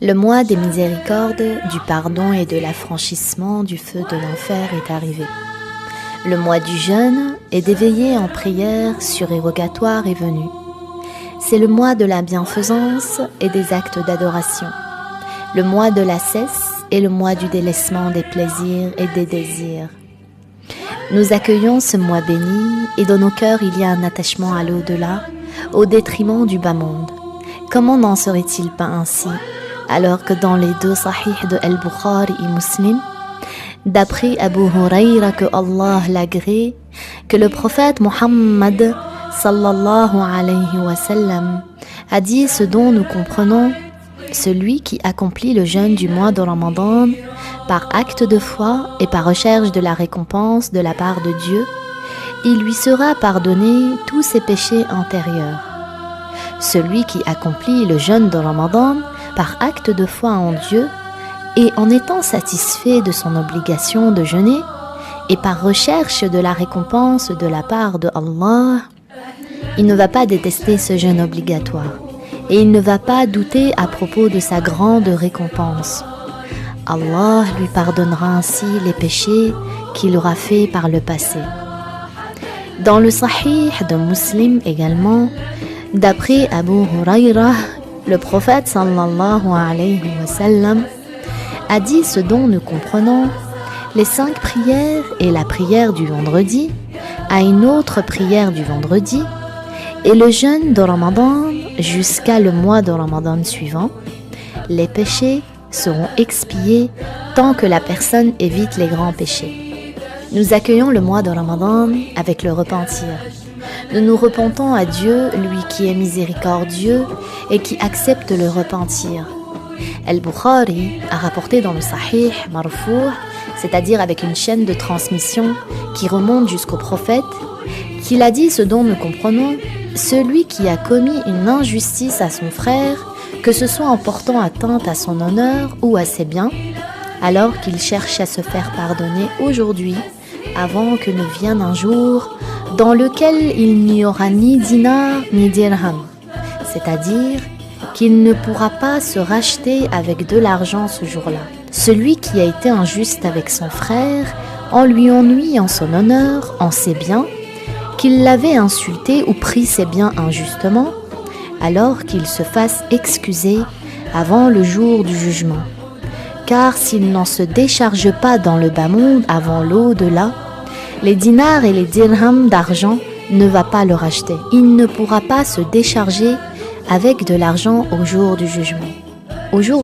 Le mois des miséricordes, du pardon et de l'affranchissement du feu de l'enfer est arrivé. Le mois du jeûne et d'éveiller en prière surérogatoire est venu. C'est le mois de la bienfaisance et des actes d'adoration. Le mois de la cesse et le mois du délaissement des plaisirs et des désirs. Nous accueillons ce mois béni et dans nos cœurs il y a un attachement à l'au-delà, au détriment du bas monde. Comment n'en serait-il pas ainsi, alors que dans les deux sahih de Al-Bukhari et Muslim, d'après Abu Huraira que Allah l'agrée, que le prophète Muhammad sallallahu alayhi wa sallam a dit ce dont nous comprenons: celui qui accomplit le jeûne du mois de Ramadan par acte de foi et par recherche de la récompense de la part de Dieu, il lui sera pardonné tous ses péchés antérieurs. Celui qui accomplit le jeûne de Ramadan par acte de foi en Dieu et en étant satisfait de son obligation de jeûner et par recherche de la récompense de la part de Allah, il ne va pas détester ce jeûne obligatoire et il ne va pas douter à propos de sa grande récompense. Allah lui pardonnera ainsi les péchés qu'il aura faits par le passé. Dans le Sahih de Muslim également, d'après Abu Huraira, le prophète sallallahu alayhi wa sallam a dit ce dont nous comprenons: les 5 prières et la prière du vendredi, à une autre prière du vendredi, et le jeûne de Ramadan jusqu'à le mois de Ramadan suivant, les péchés seront expiés tant que la personne évite les grands péchés. Nous accueillons le mois de Ramadan avec le repentir. Nous nous repentons à Dieu, lui qui est miséricordieux et qui accepte le repentir. Al-Bukhari a rapporté dans le Sahih Marfou', c'est-à-dire avec une chaîne de transmission qui remonte jusqu'au prophète, qu'il a dit ce dont nous comprenons: celui qui a commis une injustice à son frère, que ce soit en portant atteinte à son honneur ou à ses biens, alors qu'il cherche à se faire pardonner aujourd'hui, avant que ne vienne un jour dans lequel il n'y aura ni dinar ni dirham, c'est-à-dire qu'il ne pourra pas se racheter avec de l'argent ce jour-là. Celui qui a été injuste avec son frère, en lui ennuyant son honneur, en ses biens, qu'il l'avait insulté ou pris ses biens injustement, alors qu'il se fasse excuser avant le jour du jugement. Car s'il n'en se décharge pas dans le bas monde avant l'au-delà, les dinars et les dirhams d'argent ne va pas le racheter. Il ne pourra pas se décharger avec de l'argent au jour du jugement. Au jour